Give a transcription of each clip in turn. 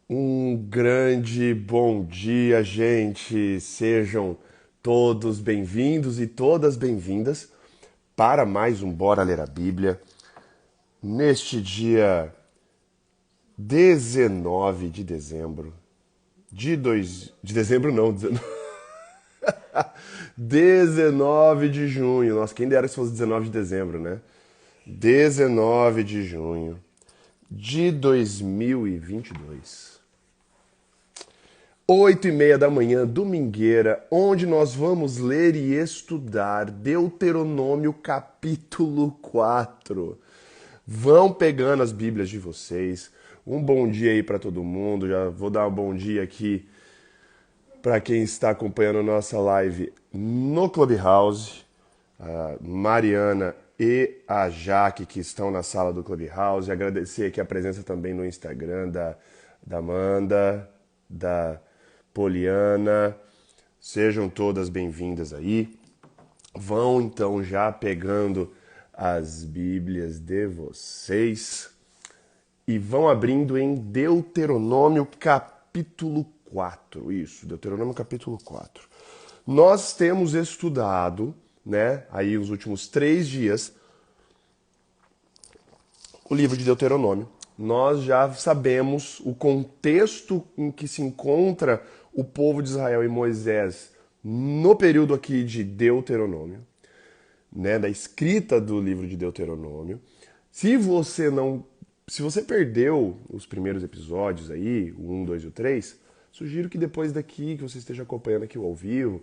Um grande bom dia, gente. Sejam todos bem-vindos e todas bem-vindas para mais um Bora Ler a Bíblia. Neste dia 19 de dezembro de dezembro não, 19 de junho. Nossa, quem dera se fosse 19 de dezembro, né? 19 de junho de 2022. 8h30 da manhã, domingueira, onde nós vamos ler e estudar Deuteronômio capítulo 4. Vão pegando as Bíblias de vocês. Um bom dia aí para todo mundo. Já vou dar um bom dia aqui para quem está acompanhando a nossa live no Clubhouse. A Mariana e a Jaque que estão na sala do Clubhouse. Agradecer aqui a presença também no Instagram da Amanda, da Poliana. Sejam todas bem-vindas aí. Vão então já pegando as Bíblias de vocês e vão abrindo em Deuteronômio capítulo 4. Isso, Deuteronômio capítulo 4. Nós temos estudado, né, aí os últimos 3 dias, o livro de Deuteronômio. Nós já sabemos o contexto em que se encontra o povo de Israel e Moisés no período aqui de Deuteronômio, né, da escrita do livro de Deuteronômio. Se você perdeu os primeiros episódios aí, o 1, 2 e o 3, sugiro que depois daqui, que você esteja acompanhando aqui o ao vivo,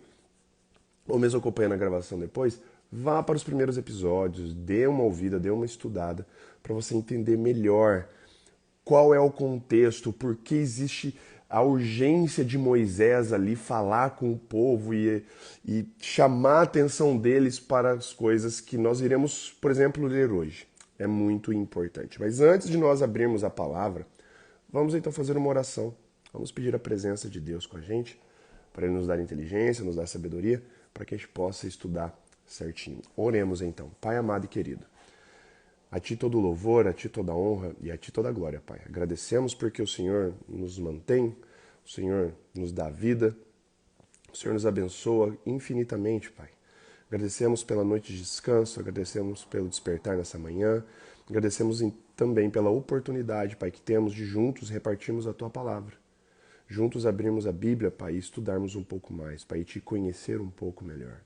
ou mesmo acompanhando a gravação depois, vá para os primeiros episódios, dê uma ouvida, dê uma estudada, para você entender melhor qual é o contexto, por que existe a urgência de Moisés ali falar com o povo e chamar a atenção deles para as coisas que nós iremos, por exemplo, ler hoje. É muito importante. Mas antes de nós abrirmos a palavra, vamos então fazer uma oração. Vamos pedir a presença de Deus com a gente, para Ele nos dar inteligência, nos dar sabedoria, para que a gente possa estudar certinho. Oremos então. Pai amado e querido, a Ti todo louvor, a Ti toda honra e a Ti toda glória, Pai. Agradecemos porque o Senhor nos mantém, o Senhor nos dá vida, o Senhor nos abençoa infinitamente, Pai. Agradecemos pela noite de descanso, agradecemos pelo despertar nessa manhã, agradecemos também pela oportunidade, Pai, que temos de juntos repartirmos a Tua palavra. Juntos abrirmos a Bíblia, Pai, e estudarmos um pouco mais, Pai, e Te conhecer um pouco melhor.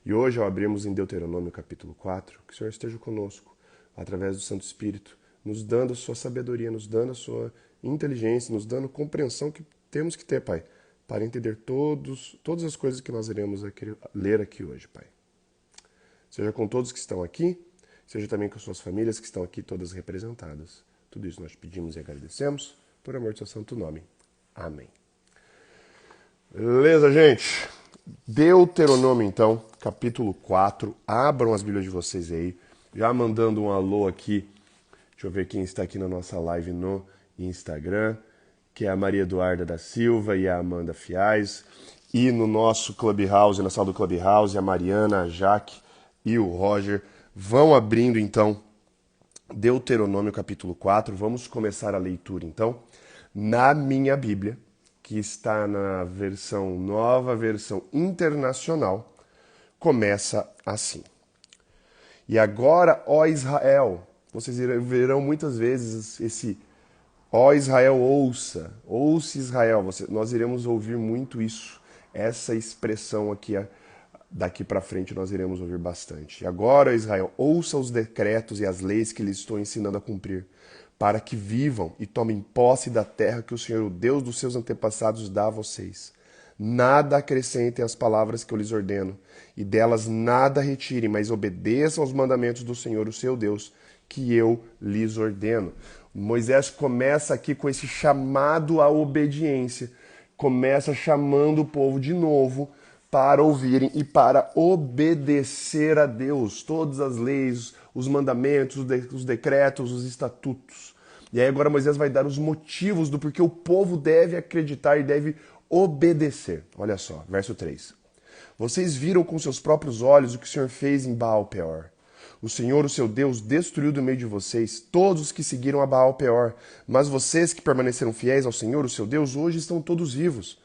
E hoje, ao abrirmos em Deuteronômio capítulo 4, que o Senhor esteja conosco, através do Santo Espírito, nos dando a sua sabedoria, nos dando a sua inteligência, nos dando compreensão que temos que ter, Pai, para entender todas as coisas que nós iremos ler aqui hoje, Pai. Seja com todos que estão aqui, seja também com suas famílias que estão aqui todas representadas. Tudo isso nós pedimos e agradecemos, por amor do seu santo nome. Amém. Beleza, gente? Deuteronômio, então, capítulo 4. Abram as Bíblias de vocês aí. Já mandando um alô aqui. Deixa eu ver quem está aqui na nossa live no Instagram, que é a Maria Eduarda da Silva e a Amanda Fiais. E no nosso Clubhouse, na sala do Clubhouse, a Mariana, a Jaque e o Roger. Vão abrindo, então, Deuteronômio capítulo 4. Vamos começar a leitura, então, na minha Bíblia, que está na versão nova, versão internacional, começa assim. E agora, ó Israel, vocês verão muitas vezes esse ó Israel, ouça, ouça Israel, nós iremos ouvir muito isso, essa expressão aqui, daqui para frente nós iremos ouvir bastante. E agora, ó Israel, ouça os decretos e as leis que lhes estou ensinando a cumprir, para que vivam e tomem posse da terra que o Senhor, o Deus dos seus antepassados, dá a vocês. Nada acrescentem às palavras que eu lhes ordeno, e delas nada retirem, mas obedeçam aos mandamentos do Senhor, o seu Deus, que eu lhes ordeno. Moisés começa aqui com esse chamado à obediência, começa chamando o povo de novo para ouvirem e para obedecer a Deus, todas as leis, os mandamentos, os decretos, os estatutos. E aí agora Moisés vai dar os motivos do porquê o povo deve acreditar e deve obedecer. Olha só, verso 3. Vocês viram com seus próprios olhos o que o Senhor fez em Baal-Peor. O Senhor, o seu Deus, destruiu do meio de vocês todos os que seguiram a Baal Peor. Mas vocês que permaneceram fiéis ao Senhor, o seu Deus, hoje estão todos vivos.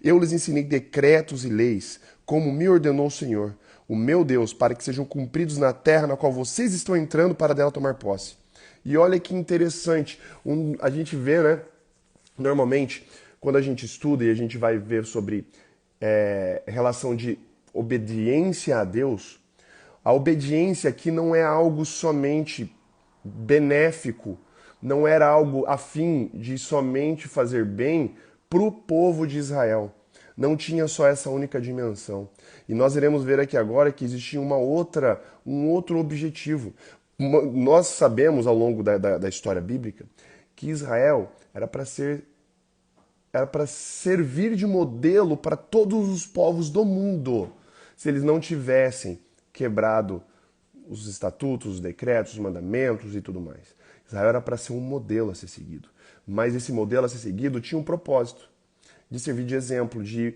Eu lhes ensinei decretos e leis, como me ordenou o Senhor, o meu Deus, para que sejam cumpridos na terra na qual vocês estão entrando para dela tomar posse. E olha que interessante, a gente vê, né, normalmente, quando a gente estuda e a gente vai ver sobre relação de obediência a Deus, a obediência aqui não é algo somente benéfico, não era algo a fim de somente fazer bem para o povo de Israel. Não tinha só essa única dimensão. E nós iremos ver aqui agora que existia um outro objetivo. Nós sabemos ao longo da história bíblica que Israel era para servir de modelo para todos os povos do mundo, se eles não tivessem quebrado os estatutos, os decretos, os mandamentos e tudo mais. Israel era para ser um modelo a ser seguido. Mas esse modelo a ser seguido tinha um propósito, de servir de exemplo, de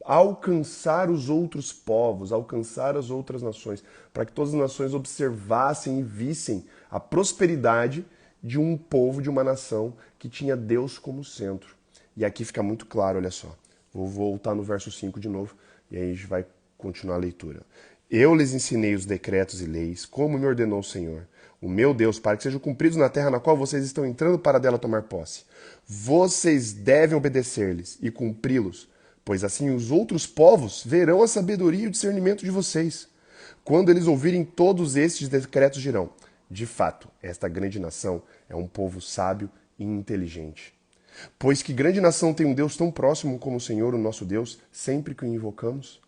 alcançar os outros povos, alcançar as outras nações, para que todas as nações observassem e vissem a prosperidade de um povo, de uma nação que tinha Deus como centro. E aqui fica muito claro, olha só. Vou voltar no verso 5 de novo, e aí a gente vai continuar a leitura. Eu lhes ensinei os decretos e leis, como me ordenou o Senhor, o meu Deus, para que sejam cumpridos na terra na qual vocês estão entrando para dela tomar posse. Vocês devem obedecer-lhes e cumpri-los, pois assim os outros povos verão a sabedoria e o discernimento de vocês. Quando eles ouvirem todos estes decretos, dirão: de fato, esta grande nação é um povo sábio e inteligente. Pois que grande nação tem um Deus tão próximo como o Senhor, o nosso Deus, sempre que o invocamos?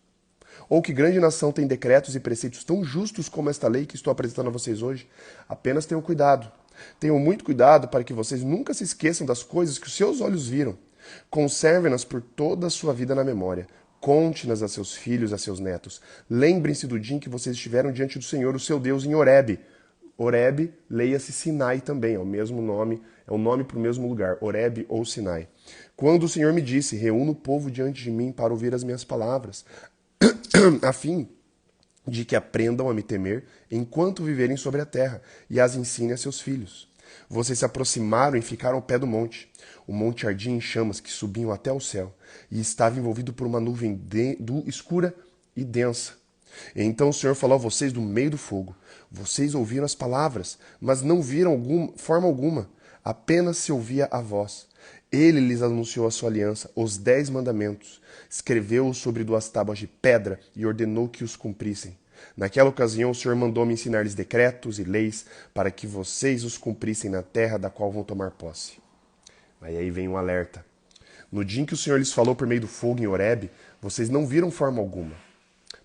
Ou que grande nação tem decretos e preceitos tão justos como esta lei que estou apresentando a vocês hoje? Apenas tenham cuidado. Tenham muito cuidado para que vocês nunca se esqueçam das coisas que os seus olhos viram. Conservem-nas por toda a sua vida na memória. Conte-nas a seus filhos, a seus netos. Lembrem-se do dia em que vocês estiveram diante do Senhor, o seu Deus, em Horebe. Horebe, leia-se Sinai também, é o mesmo nome, é o nome para o mesmo lugar, Horebe ou Sinai. Quando o Senhor me disse: reúna o povo diante de mim para ouvir as minhas palavras, a fim de que aprendam a me temer enquanto viverem sobre a terra, e as ensine a seus filhos. Vocês se aproximaram e ficaram ao pé do monte. O monte ardia em chamas que subiam até o céu, e estava envolvido por uma nuvem escura e densa. Então o Senhor falou a vocês do meio do fogo. Vocês ouviram as palavras, mas não viram forma alguma, apenas se ouvia a voz. Ele lhes anunciou a sua aliança, os 10 mandamentos, escreveu-os sobre 2 tábuas de pedra e ordenou que os cumprissem. Naquela ocasião, o Senhor mandou-me ensinar-lhes decretos e leis para que vocês os cumprissem na terra da qual vão tomar posse. Aí vem um alerta. No dia em que o Senhor lhes falou por meio do fogo em Horebe, vocês não viram forma alguma.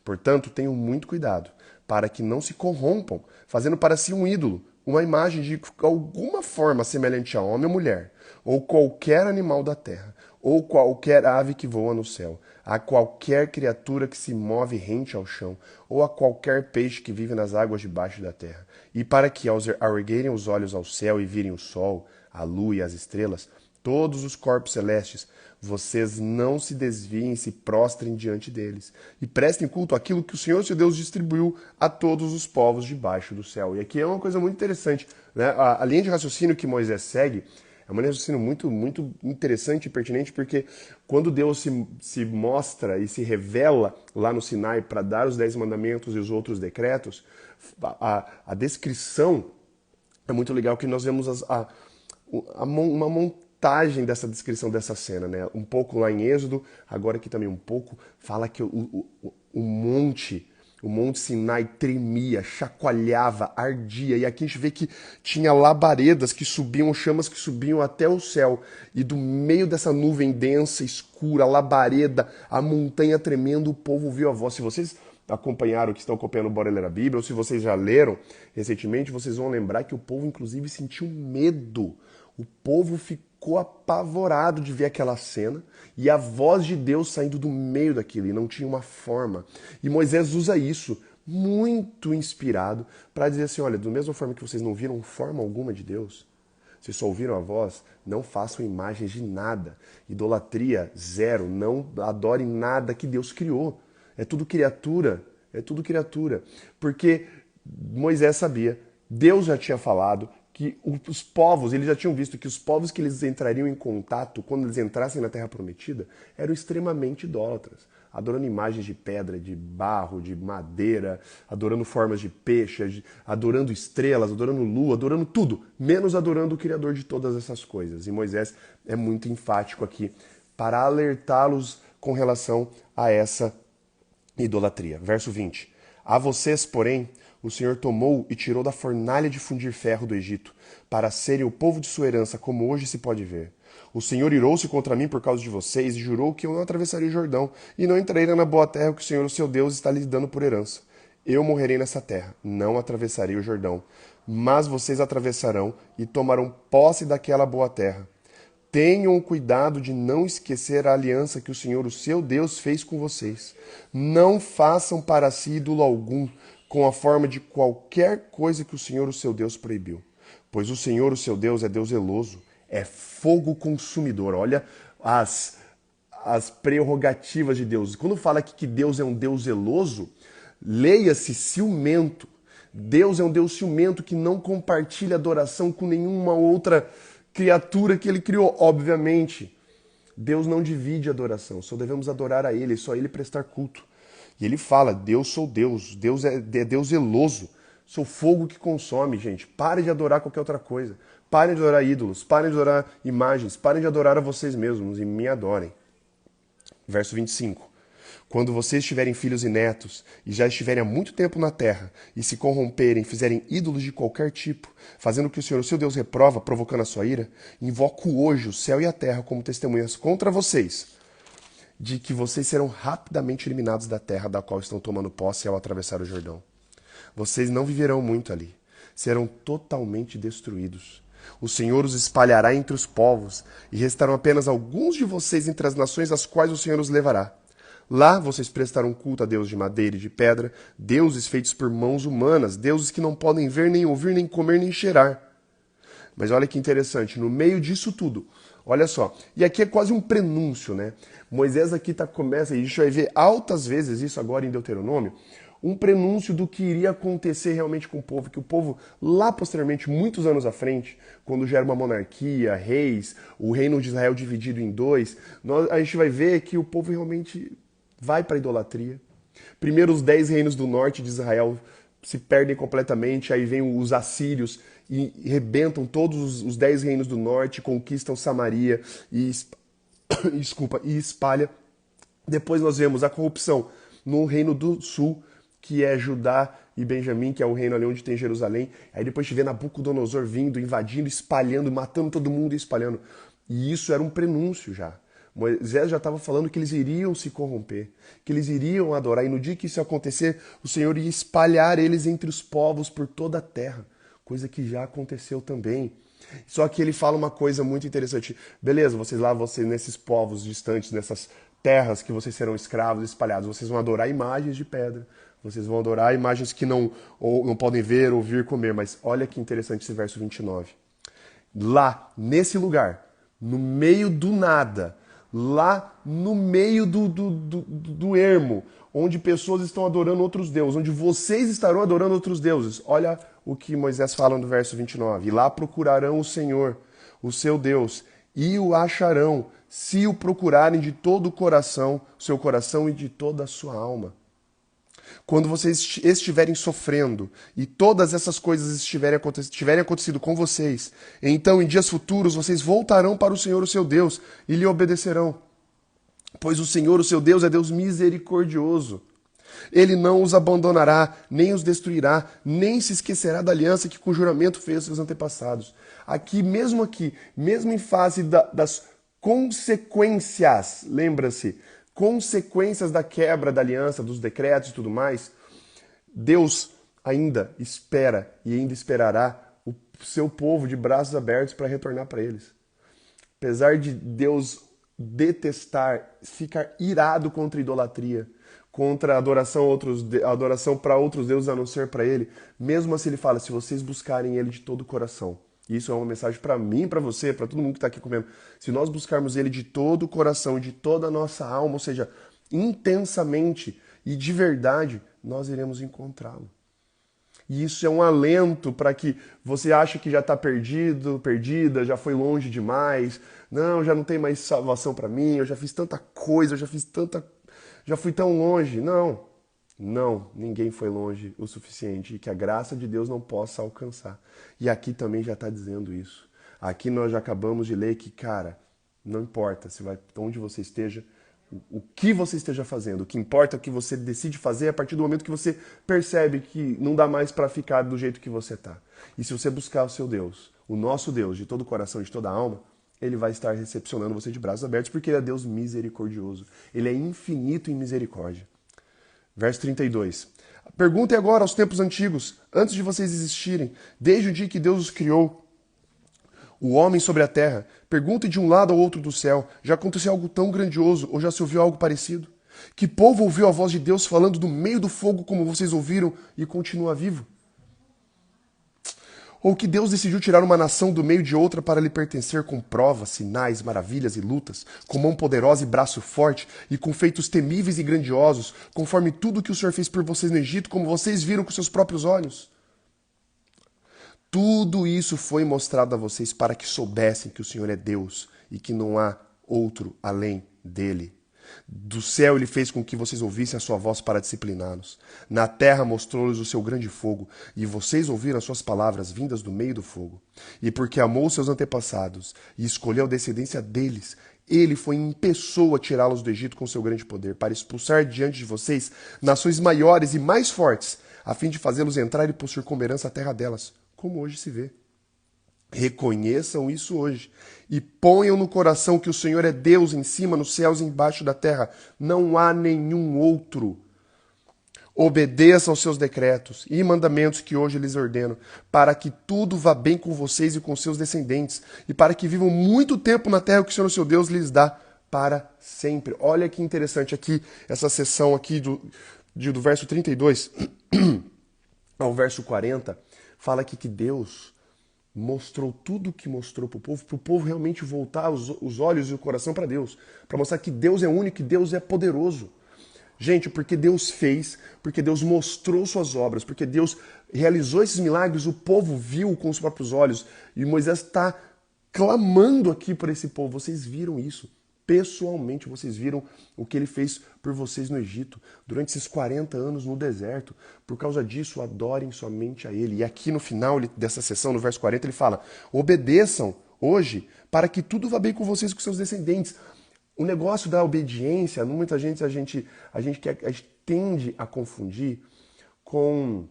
Portanto, tenham muito cuidado, para que não se corrompam, fazendo para si um ídolo, uma imagem de alguma forma semelhante a homem ou mulher, ou qualquer animal da terra, ou qualquer ave que voa no céu, a qualquer criatura que se move rente ao chão, ou a qualquer peixe que vive nas águas debaixo da terra. E para que, ao erguerem os olhos ao céu e virem o sol, a lua e as estrelas, todos os corpos celestes, vocês não se desviem e se prostrem diante deles, e prestem culto àquilo que o Senhor, seu Deus, distribuiu a todos os povos debaixo do céu. E aqui é uma coisa muito interessante, né? A linha de raciocínio que Moisés segue é uma linha de raciocínio muito interessante e pertinente, porque quando Deus se mostra e se revela lá no Sinai para dar os 10 mandamentos e os outros decretos, a descrição é muito legal, que nós vemos uma montagem dessa descrição dessa cena, né? Um pouco lá em Êxodo, agora aqui também um pouco, fala que o monte Sinai tremia, chacoalhava, ardia, e aqui a gente vê que tinha labaredas que subiam, chamas que subiam até o céu, e do meio dessa nuvem densa, escura, labareda, a montanha tremendo, o povo ouviu a voz. Se vocês acompanharam, que estão acompanhando o Bora Ler a Bíblia, ou se vocês já leram recentemente, vocês vão lembrar que o povo inclusive sentiu medo. O povo ficou apavorado de ver aquela cena e a voz de Deus saindo do meio daquilo, e não tinha uma forma. E Moisés usa isso, muito inspirado, para dizer assim: olha, da mesma forma que vocês não viram forma alguma de Deus, vocês só ouviram a voz, não façam imagens de nada. Idolatria, zero. Não adorem nada que Deus criou. É tudo criatura. É tudo criatura. Porque Moisés sabia, Deus já tinha falado que os povos, eles já tinham visto que os povos que eles entrariam em contato quando eles entrassem na Terra Prometida eram extremamente idólatras, adorando imagens de pedra, de barro, de madeira, adorando formas de peixe, adorando estrelas, adorando lua, adorando tudo, menos adorando o Criador de todas essas coisas. E Moisés é muito enfático aqui para alertá-los com relação a essa idolatria. Verso 20. A vocês, porém, o Senhor tomou e tirou da fornalha de fundir ferro do Egito, para serem o povo de sua herança, como hoje se pode ver. O Senhor irou-se contra mim por causa de vocês e jurou que eu não atravessaria o Jordão e não entraria na boa terra que o Senhor, o seu Deus, está lhes dando por herança. Eu morrerei nessa terra, não atravessarei o Jordão, mas vocês atravessarão e tomarão posse daquela boa terra. Tenham cuidado de não esquecer a aliança que o Senhor, o seu Deus, fez com vocês. Não façam para si ídolo algum, com a forma de qualquer coisa que o Senhor, o seu Deus, proibiu. Pois o Senhor, o seu Deus, é Deus zeloso, é fogo consumidor. Olha as prerrogativas de Deus. Quando fala aqui que Deus é um Deus zeloso, leia-se ciumento. Deus é um Deus ciumento que não compartilha adoração com nenhuma outra criatura que ele criou. Obviamente, Deus não divide a adoração, só devemos adorar a ele, só a ele prestar culto. E ele fala, Deus sou Deus, Deus é Deus zeloso, sou fogo que consome, gente. Parem de adorar qualquer outra coisa. Parem de adorar ídolos, parem de adorar imagens, parem de adorar a vocês mesmos e me adorem. Verso 25. Quando vocês tiverem filhos e netos, e já estiverem há muito tempo na terra, e se corromperem, fizerem ídolos de qualquer tipo, fazendo o que o Senhor, o seu Deus, reprova, provocando a sua ira, invoco hoje o céu e a terra como testemunhas contra vocês, de que vocês serão rapidamente eliminados da terra da qual estão tomando posse ao atravessar o Jordão. Vocês não viverão muito ali, serão totalmente destruídos. O Senhor os espalhará entre os povos, e restarão apenas alguns de vocês entre as nações às quais o Senhor os levará. Lá vocês prestarão culto a deuses de madeira e de pedra, deuses feitos por mãos humanas, deuses que não podem ver, nem ouvir, nem comer, nem cheirar. Mas olha que interessante, no meio disso tudo, olha só, e aqui é quase um prenúncio, né? Moisés aqui começa, e a gente vai ver altas vezes isso agora em Deuteronômio, um prenúncio do que iria acontecer realmente com o povo, que o povo, lá posteriormente, muitos anos à frente, quando gera uma monarquia, reis, o reino de Israel dividido em dois, a gente vai ver que o povo realmente vai para a idolatria. Primeiro os 10 reinos do norte de Israel se perdem completamente, aí vem os assírios e rebentam todos os 10 reinos do norte, conquistam Samaria e espalha. Depois nós vemos a corrupção no reino do sul, que é Judá e Benjamim, que é o reino ali onde tem Jerusalém. Aí depois a gente vê Nabucodonosor vindo, invadindo, espalhando, matando todo mundo e espalhando. E isso era um prenúncio já. Moisés já estava falando que eles iriam se corromper, que eles iriam adorar, e no dia que isso acontecer, o Senhor ia espalhar eles entre os povos por toda a terra, coisa que já aconteceu também. Só que ele fala uma coisa muito interessante. Beleza, vocês nesses povos distantes, nessas terras que vocês serão escravos espalhados, vocês vão adorar imagens de pedra, vocês vão adorar imagens que não podem ver, ouvir, comer. Mas olha que interessante esse verso 29. Lá, nesse lugar, no meio do nada, lá no meio do ermo, onde pessoas estão adorando outros deuses, onde vocês estarão adorando outros deuses. Olha o que Moisés fala no verso 29. E lá procurarão o Senhor, o seu Deus, e o acharão, se o procurarem de todo o coração, seu coração e de toda a sua alma. Quando vocês estiverem sofrendo e todas essas coisas tiverem acontecido com vocês, então em dias futuros vocês voltarão para o Senhor, o seu Deus, e lhe obedecerão. Pois o Senhor, o seu Deus, é Deus misericordioso. Ele não os abandonará, nem os destruirá, nem se esquecerá da aliança que com juramento fez aos seus antepassados. Aqui, mesmo em face das consequências, lembra-se, consequências da quebra da aliança, dos decretos e tudo mais, Deus ainda espera e ainda esperará o seu povo de braços abertos para retornar para eles. Apesar de Deus detestar, ficar irado contra a idolatria, contra a adoração para outros deuses a não ser para ele, mesmo assim ele fala, se vocês buscarem ele de todo o coração. E isso é uma mensagem para mim, para você, para todo mundo que está aqui comendo. Se nós buscarmos ele de todo o coração e de toda a nossa alma, ou seja, intensamente e de verdade, nós iremos encontrá-lo. E isso é um alento para que você acha que já está perdido, perdida, já foi longe demais. Não, já não tem mais salvação para mim, eu já fiz tanta coisa, já fui tão longe. Não, não, ninguém foi longe o suficiente e que a graça de Deus não possa alcançar. E aqui também já está dizendo isso. Aqui nós já acabamos de ler que, cara, não importa se vai onde você esteja, o que você esteja fazendo. O que importa é o que você decide fazer a partir do momento que você percebe que não dá mais para ficar do jeito que você está. E se você buscar o seu Deus, o nosso Deus, de todo o coração, de toda a alma, ele vai estar recepcionando você de braços abertos, porque ele é Deus misericordioso. Ele é infinito em misericórdia. Verso 32. Perguntem agora aos tempos antigos, antes de vocês existirem, desde o dia que Deus os criou, o homem sobre a terra. Pergunte de um lado ao outro do céu, já aconteceu algo tão grandioso ou já se ouviu algo parecido? Que povo ouviu a voz de Deus falando do meio do fogo como vocês ouviram e continua vivo? Ou que Deus decidiu tirar uma nação do meio de outra para lhe pertencer com provas, sinais, maravilhas e lutas, com mão poderosa e braço forte e com feitos temíveis e grandiosos, conforme tudo que o Senhor fez por vocês no Egito, como vocês viram com seus próprios olhos? Tudo isso foi mostrado a vocês para que soubessem que o Senhor é Deus e que não há outro além dele. Do céu ele fez com que vocês ouvissem a sua voz para discipliná-los. Na terra mostrou-lhes o seu grande fogo, e vocês ouviram as suas palavras vindas do meio do fogo. E porque amou seus antepassados e escolheu a descendência deles, ele foi em pessoa tirá-los do Egito com seu grande poder, para expulsar diante de vocês nações maiores e mais fortes, a fim de fazê-los entrar e possuir como herança a terra delas, como hoje se vê. Reconheçam isso hoje e ponham no coração que o Senhor é Deus em cima, nos céus e embaixo da terra. Não há nenhum outro. Obedeçam aos seus decretos e mandamentos que hoje lhes ordeno, para que tudo vá bem com vocês e com seus descendentes, e para que vivam muito tempo na terra que o Senhor, seu Deus, lhes dá para sempre. Olha que interessante aqui, essa seção aqui do verso 32 ao verso 40, fala aqui que Deus mostrou tudo o que mostrou para o povo realmente voltar os olhos e o coração para Deus, para mostrar que Deus é único, que Deus é poderoso. Gente, porque Deus fez, porque Deus mostrou suas obras, porque Deus realizou esses milagres, o povo viu com os próprios olhos, e Moisés está clamando aqui por esse povo. Vocês viram isso pessoalmente, vocês viram o que ele fez por vocês no Egito, durante esses 40 anos no deserto. Por causa disso, adorem somente a ele. E aqui no final dessa sessão, no verso 40, ele fala: obedeçam hoje para que tudo vá bem com vocês e com seus descendentes. O negócio da obediência, muita gente, a gente tende a confundir com,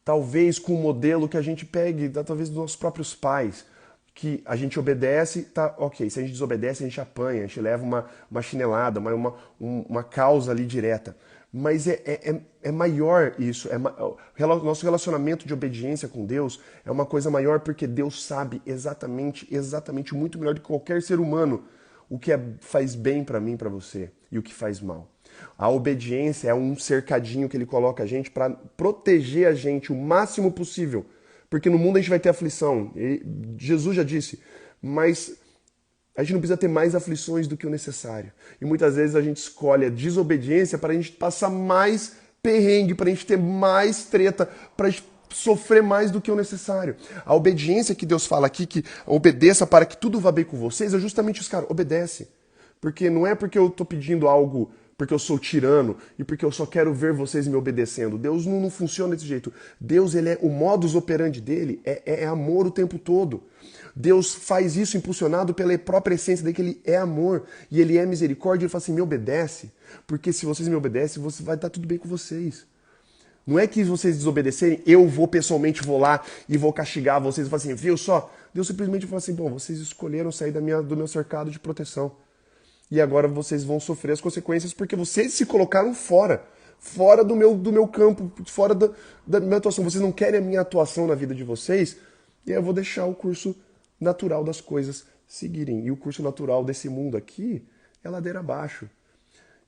talvez, com o modelo que a gente pegue, talvez, dos nossos próprios pais, que a gente obedece, tá ok. Se a gente desobedece, a gente apanha, a gente leva uma chinelada, uma causa ali direta. Mas é maior isso. Nosso relacionamento de obediência com Deus é uma coisa maior, porque Deus sabe exatamente, muito melhor do que qualquer ser humano o que faz bem para mim, para você, e o que faz mal. A obediência é um cercadinho que ele coloca a gente para proteger a gente o máximo possível. Porque no mundo a gente vai ter aflição. Jesus já disse, mas a gente não precisa ter mais aflições do que o necessário. E muitas vezes a gente escolhe a desobediência para a gente passar mais perrengue, para a gente ter mais treta, para a gente sofrer mais do que o necessário. A obediência que Deus fala aqui, que obedeça para que tudo vá bem com vocês, é justamente isso, cara, obedece. Porque não é porque eu estou pedindo algo porque eu sou tirano e porque eu só quero ver vocês me obedecendo. Deus não funciona desse jeito. Deus, o modus operandi dele é amor o tempo todo. Deus faz isso impulsionado pela própria essência dele, que ele é amor e ele é misericórdia. Ele fala assim, me obedece, porque se vocês me obedecem, vai estar tudo bem com vocês. Não é que vocês desobedecerem, eu vou lá e vou castigar vocês. Eu falo assim, viu só? Deus simplesmente fala assim, bom, vocês escolheram sair do meu cercado de proteção. E agora vocês vão sofrer as consequências porque vocês se colocaram fora do meu campo, fora da minha atuação. Vocês não querem a minha atuação na vida de vocês, e aí eu vou deixar o curso natural das coisas seguirem. E o curso natural desse mundo aqui é ladeira abaixo.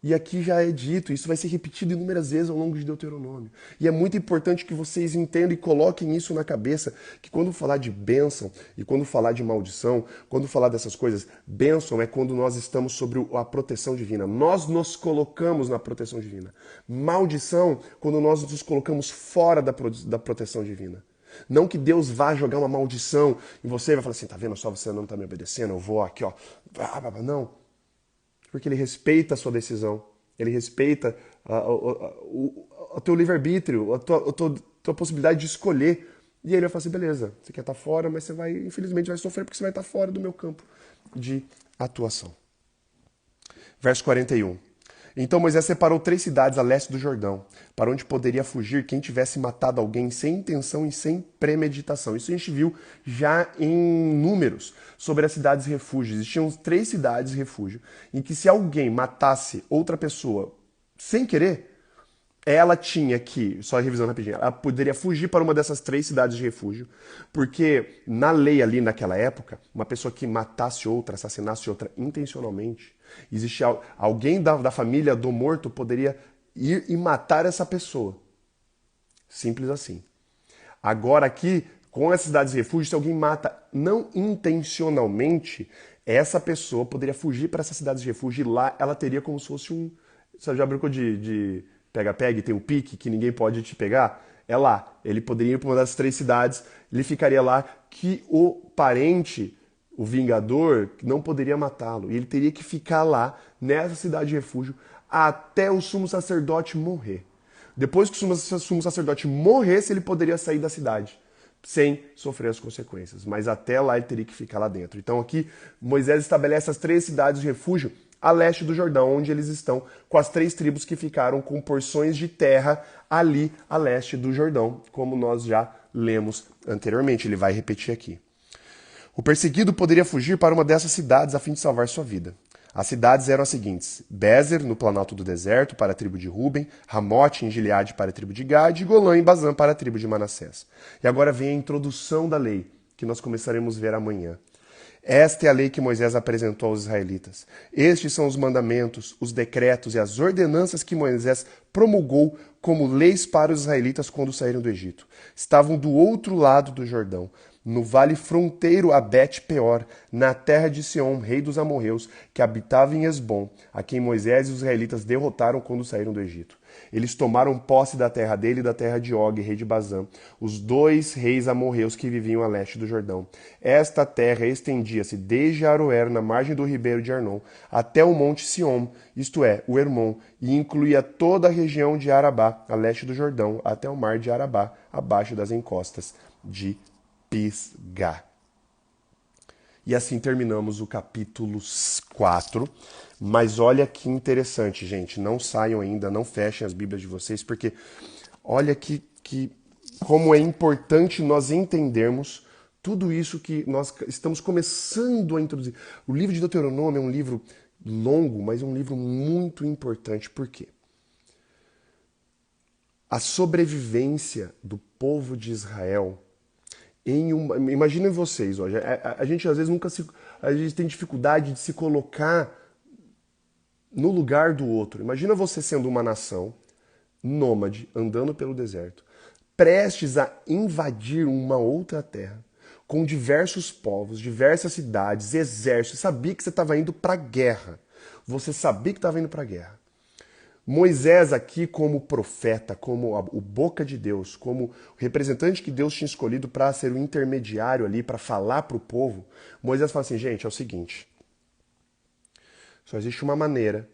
E aqui já é dito, isso vai ser repetido inúmeras vezes ao longo de Deuteronômio. E é muito importante que vocês entendam e coloquem isso na cabeça, que quando falar de bênção e quando falar de maldição, quando falar dessas coisas, bênção é quando nós estamos sobre a proteção divina. Nós nos colocamos na proteção divina. Maldição, quando nós nos colocamos fora da proteção divina. Não que Deus vá jogar uma maldição em você e vai falar assim, tá vendo só, você não tá me obedecendo, eu vou aqui, ó. Não. Porque ele respeita a sua decisão, ele respeita o teu livre-arbítrio, a tua possibilidade de escolher. E ele vai falar assim, beleza, você quer estar fora, mas você vai, infelizmente, vai sofrer porque você vai estar fora do meu campo de atuação. Verso 41. Então Moisés separou 3 cidades a leste do Jordão, para onde poderia fugir quem tivesse matado alguém sem intenção e sem premeditação. Isso a gente viu já em Números, sobre as cidades refúgio. Existiam 3 cidades refúgio, em que se alguém matasse outra pessoa sem querer, ela tinha que, só revisando rapidinho, ela poderia fugir para uma dessas 3 cidades de refúgio, porque na lei ali naquela época, uma pessoa que matasse outra, assassinasse outra intencionalmente, existia alguém da família do morto poderia ir e matar essa pessoa. Simples assim. Agora aqui, com as cidades de refúgio, se alguém mata não intencionalmente, essa pessoa poderia fugir para essas cidades de refúgio e lá ela teria como se fosse um... Você já brincou de pega-pega e tem o pique que ninguém pode te pegar? É lá. Ele poderia ir para uma das 3 cidades, ele ficaria lá que o parente, o vingador, não poderia matá-lo. E ele teria que ficar lá, nessa cidade de refúgio, até o sumo sacerdote morrer. Depois que o sumo sacerdote morresse, ele poderia sair da cidade, sem sofrer as consequências. Mas até lá ele teria que ficar lá dentro. Então aqui, Moisés estabelece as 3 cidades de refúgio a leste do Jordão, onde eles estão com as 3 tribos que ficaram com porções de terra ali a leste do Jordão, como nós já lemos anteriormente. Ele vai repetir aqui. O perseguido poderia fugir para uma dessas cidades a fim de salvar sua vida. As cidades eram as seguintes: Bezer, no planalto do deserto, para a tribo de Ruben; Ramote, em Gileade, para a tribo de Gade; e Golã, em Bazã, para a tribo de Manassés. E agora vem a introdução da lei, que nós começaremos a ver amanhã. Esta é a lei que Moisés apresentou aos israelitas. Estes são os mandamentos, os decretos e as ordenanças que Moisés promulgou como leis para os israelitas quando saíram do Egito. Estavam do outro lado do Jordão, no vale fronteiro a Bet-peor, na terra de Sião, rei dos amorreus, que habitava em Esbom, a quem Moisés e os israelitas derrotaram quando saíram do Egito. Eles tomaram posse da terra dele e da terra de Og, rei de Bazã, os 2 reis amorreus que viviam a leste do Jordão. Esta terra estendia-se desde Aroer, na margem do ribeiro de Arnon, até o monte Siom, isto é, o Hermon, e incluía toda a região de Arabá, a leste do Jordão, até o mar de Arabá, abaixo das encostas de Pisgá. E assim terminamos o capítulo 4. Mas olha que interessante, gente. Não saiam ainda, não fechem as Bíblias de vocês, porque olha que como é importante nós entendermos tudo isso que nós estamos começando a introduzir. O livro de Deuteronômio é um livro longo, mas é um livro muito importante. Por quê? A sobrevivência do povo de Israel imaginem vocês, hoje, a gente às vezes a gente tem dificuldade de se colocar no lugar do outro. Imagina você sendo uma nação nômade, andando pelo deserto, prestes a invadir uma outra terra, com diversos povos, diversas cidades, exércitos. Você sabia que você estava indo para a guerra. Você sabia que estava indo para a guerra. Moisés aqui como profeta, como o boca de Deus, como o representante que Deus tinha escolhido para ser o intermediário ali, para falar para o povo, Moisés fala assim, gente, é o seguinte, só existe uma maneira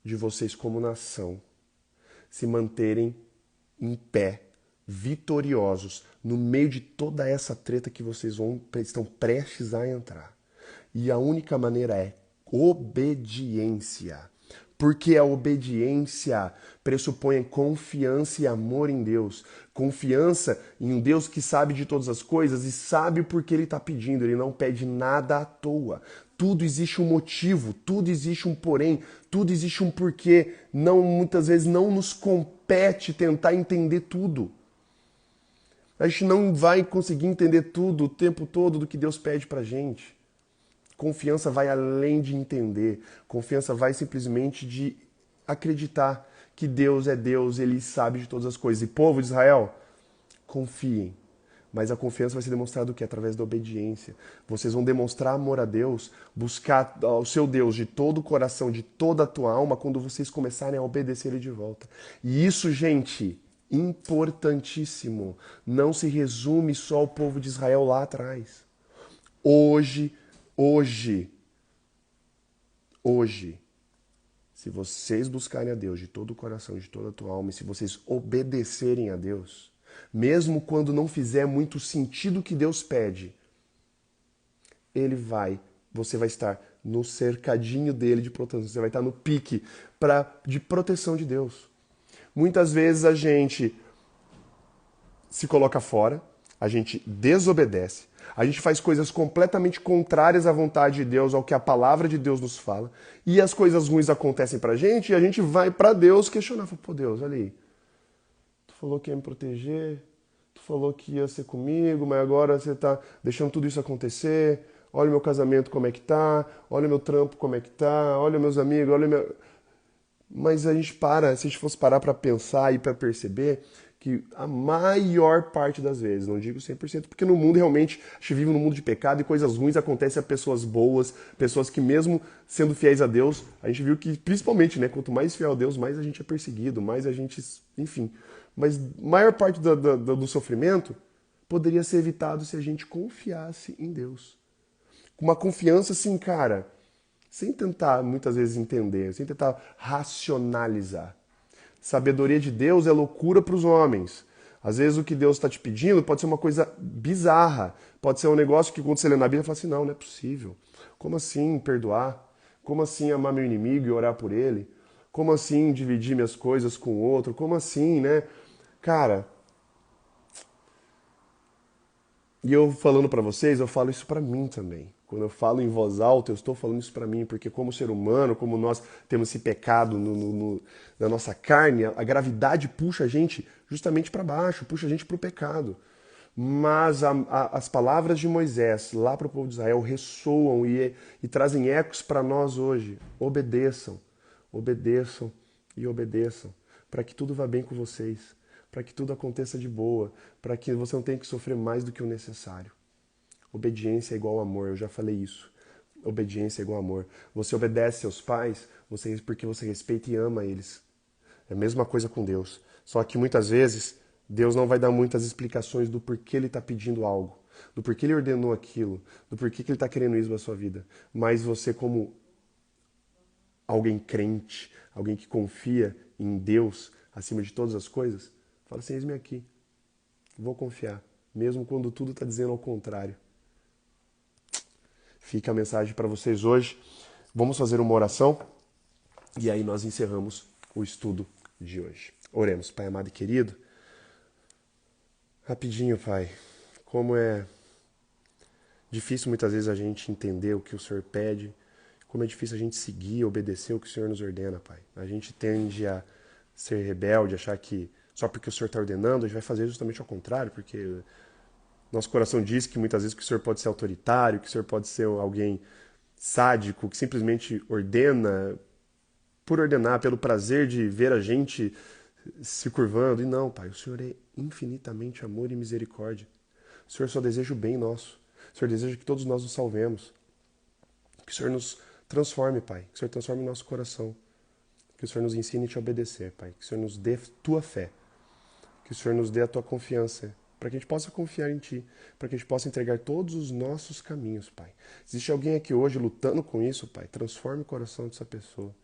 de vocês como nação se manterem em pé, vitoriosos, no meio de toda essa treta que vocês estão prestes a entrar. E a única maneira é obediência. Porque a obediência pressupõe confiança e amor em Deus. Confiança em um Deus que sabe de todas as coisas e sabe por que ele está pedindo. Ele não pede nada à toa. Tudo existe um motivo, tudo existe um porém, tudo existe um porquê. Muitas vezes não nos compete tentar entender tudo. A gente não vai conseguir entender tudo o tempo todo do que Deus pede pra gente. Confiança vai além de entender. Confiança vai simplesmente de acreditar que Deus é Deus, Ele sabe de todas as coisas. E povo de Israel, confiem. Mas a confiança vai ser demonstrada o quê? Através da obediência. Vocês vão demonstrar amor a Deus, buscar o seu Deus de todo o coração, de toda a tua alma, quando vocês começarem a obedecer Ele de volta. E isso, gente, importantíssimo. Não se resume só ao povo de Israel lá atrás. Hoje, se vocês buscarem a Deus de todo o coração, de toda a tua alma, e se vocês obedecerem a Deus, mesmo quando não fizer muito sentido o que Deus pede, você vai estar no cercadinho dele de proteção, você vai estar no pique de proteção de Deus. Muitas vezes a gente se coloca fora, a gente desobedece, a gente faz coisas completamente contrárias à vontade de Deus, ao que a palavra de Deus nos fala, e as coisas ruins acontecem pra gente, e a gente vai pra Deus questionar, pô, Deus, olha aí, tu falou que ia me proteger, tu falou que ia ser comigo, mas agora você tá deixando tudo isso acontecer, olha o meu casamento como é que tá, olha o meu trampo como é que tá, olha meus amigos, olha meu... Mas a gente se a gente fosse parar pra pensar e pra perceber que a maior parte das vezes, não digo 100%, porque no mundo realmente, a gente vive num mundo de pecado e coisas ruins acontecem a pessoas boas, pessoas que mesmo sendo fiéis a Deus, a gente viu que principalmente, né, quanto mais fiel a Deus, mais a gente é perseguido, mais a gente, enfim. Mas a maior parte do sofrimento poderia ser evitado se a gente confiasse em Deus. Com uma confiança assim, cara, sem tentar muitas vezes entender, sem tentar racionalizar. Sabedoria de Deus é loucura para os homens. Às vezes o que Deus está te pedindo pode ser uma coisa bizarra. Pode ser um negócio que quando você lê na Bíblia, você fala assim, não é possível. Como assim perdoar? Como assim amar meu inimigo e orar por ele? Como assim dividir minhas coisas com o outro? Como assim, né? Cara, e eu falando para vocês, eu falo isso para mim também. Quando eu falo em voz alta, eu estou falando isso para mim, porque como ser humano, como nós temos esse pecado na nossa carne, a gravidade puxa a gente justamente para baixo, puxa a gente para o pecado. Mas as palavras de Moisés lá para o povo de Israel ressoam e trazem ecos para nós hoje. Obedeçam, obedeçam e obedeçam, para que tudo vá bem com vocês, para que tudo aconteça de boa, para que você não tenha que sofrer mais do que o necessário. Obediência é igual amor, eu já falei isso. Obediência é igual amor. Você obedece seus pais porque você respeita e ama eles. É a mesma coisa com Deus. Só que muitas vezes Deus não vai dar muitas explicações do porquê Ele está pedindo algo, do porquê Ele ordenou aquilo, do porquê que Ele está querendo isso na sua vida. Mas você, como alguém crente, alguém que confia em Deus acima de todas as coisas, fala assim, eis-me aqui, vou confiar, mesmo quando tudo está dizendo ao contrário. Fica a mensagem para vocês hoje. Vamos fazer uma oração e aí nós encerramos o estudo de hoje. Oremos, Pai amado e querido. Rapidinho, Pai, como é difícil muitas vezes a gente entender o que o Senhor pede, como é difícil a gente seguir, obedecer o que o Senhor nos ordena, Pai. A gente tende a ser rebelde, achar que só porque o Senhor está ordenando, a gente vai fazer justamente ao contrário, porque nosso coração diz que muitas vezes que o Senhor pode ser autoritário, que o Senhor pode ser alguém sádico, que simplesmente ordena por ordenar, pelo prazer de ver a gente se curvando. E não, Pai, o Senhor é infinitamente amor e misericórdia. O Senhor só deseja o bem nosso. O Senhor deseja que todos nós nos salvemos. Que o Senhor nos transforme, Pai. Que o Senhor transforme o nosso coração. Que o Senhor nos ensine a te obedecer, Pai. Que o Senhor nos dê tua fé. Que o Senhor nos dê a tua confiança, para que a gente possa confiar em Ti, para que a gente possa entregar todos os nossos caminhos, Pai. Existe alguém aqui hoje lutando com isso, Pai? Transforme o coração dessa pessoa.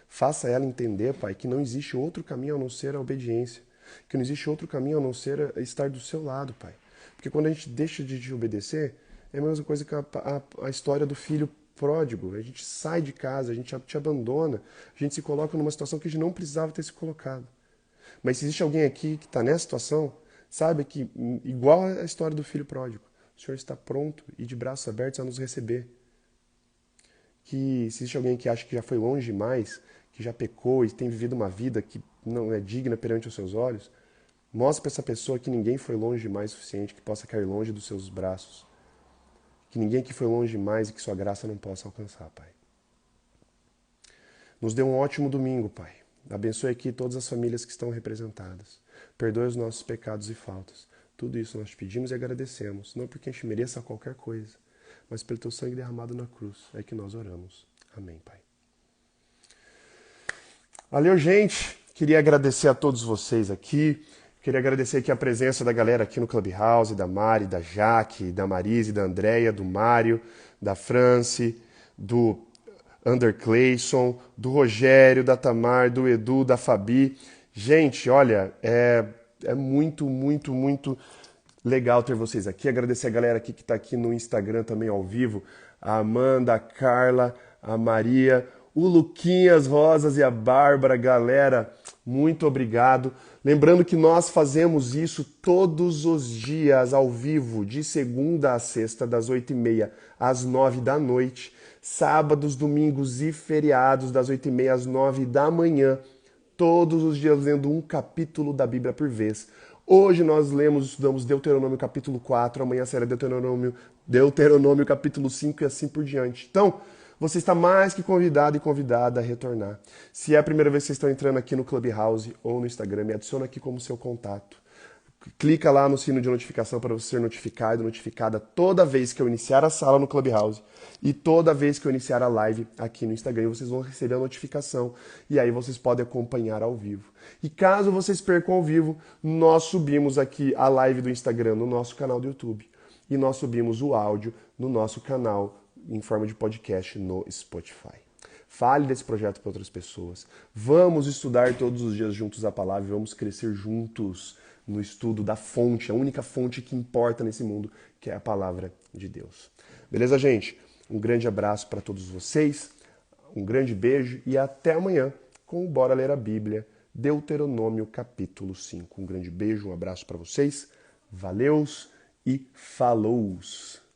Faça ela entender, Pai, que não existe outro caminho a não ser a obediência, que não existe outro caminho a não ser estar do seu lado, Pai. Porque quando a gente deixa de te obedecer, é a mesma coisa que a história do filho pródigo. A gente sai de casa, a gente te abandona, a gente se coloca numa situação que a gente não precisava ter se colocado. Mas se existe alguém aqui que está nessa situação, sabe que, igual a história do filho pródigo, o Senhor está pronto e de braços abertos a nos receber. Que se existe alguém que acha que já foi longe demais, que já pecou e tem vivido uma vida que não é digna perante os seus olhos, mostre para essa pessoa que ninguém foi longe demais o suficiente, que possa cair longe dos seus braços. Que ninguém que foi longe demais e que sua graça não possa alcançar, Pai. Nos dê um ótimo domingo, Pai. Abençoe aqui todas as famílias que estão representadas. Perdoe os nossos pecados e faltas. Tudo isso nós te pedimos e agradecemos, não porque a gente mereça qualquer coisa, mas pelo teu sangue derramado na cruz. É que nós oramos. Amém, Pai. Valeu, gente. Queria agradecer a todos vocês aqui. Queria agradecer aqui a presença da galera aqui no Clubhouse, da Mari, da Jaque, da Marise, da Andréia, do Mário, da France, do Ander Clayson, do Rogério, da Tamar, do Edu, da Fabi. Gente, olha, é muito, muito, muito legal ter vocês aqui. Agradecer a galera aqui que está aqui no Instagram também ao vivo. A Amanda, a Carla, a Maria, o Luquinhas Rosas e a Bárbara. Galera, muito obrigado. Lembrando que nós fazemos isso todos os dias ao vivo, de segunda a sexta, das 8h30 às 9 da noite. Sábados, domingos e feriados, das 8h30 às 9 da manhã. Todos os dias lendo um capítulo da Bíblia por vez. Hoje nós estudamos Deuteronômio capítulo 4, amanhã será Deuteronômio capítulo 5 e assim por diante. Então, você está mais que convidado e convidada a retornar. Se é a primeira vez que vocês estão entrando aqui no Clubhouse ou no Instagram, me adiciona aqui como seu contato. Clica lá no sino de notificação para você ser notificado, notificada toda vez que eu iniciar a sala no Clubhouse e toda vez que eu iniciar a live aqui no Instagram. Vocês vão receber a notificação e aí vocês podem acompanhar ao vivo. E caso vocês percam ao vivo, nós subimos aqui a live do Instagram no nosso canal do YouTube e nós subimos o áudio no nosso canal em forma de podcast no Spotify. Fale desse projeto para outras pessoas. Vamos estudar todos os dias juntos a palavra e vamos crescer juntos no estudo da fonte, a única fonte que importa nesse mundo, que é a palavra de Deus. Beleza, gente? Um grande abraço para todos vocês, um grande beijo e até amanhã com o Bora Ler a Bíblia, Deuteronômio capítulo 5. Um grande beijo, um abraço para vocês, valeus e falows!